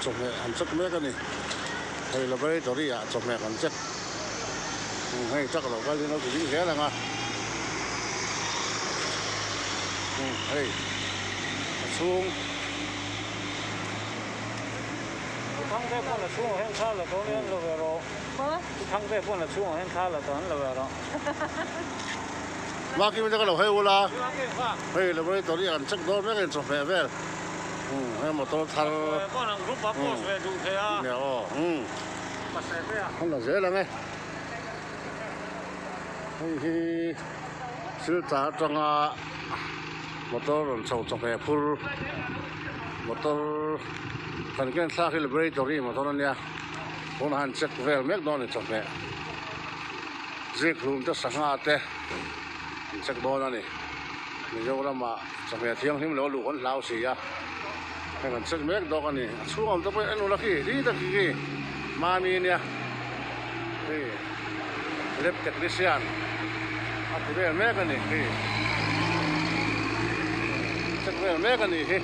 chụp mẹ ăn chắc mẹ cái này hay là bây giờ đi à chụp mẹ ăn chắc hay chắc là cái gì nó cũng dễ là ngon hay xuống thằng bé con là xuống hen khá là có nên là về rồi thằng bé con là xuống hen khá là tốn là về rồi mà khi mình cái đầu hay ula hay là bây giờ đi ăn chắc đó mấy cái chụp mẹ về hay một tô thằng con là lúc bác con về đủ thế à nè mà sẽ về à không là dễ là nghe hi sư trả trong một tô rồi sầu chụp mẹ full một tô thành cái sao khi là bây giờ đi một tô này con hàng chắc về mấy đó này chụp mẹ giết luôn cho sáng ngã thế chắc đó này mình vô làm mà chụp mẹ thiêng thì mình lo lụt con lao xì à cái con chắc mấy đó cái này xuống tập anh nó khi đi tập cái mà mình nè đi lép technician à tụi em mấy cái này chắc về mấy cái này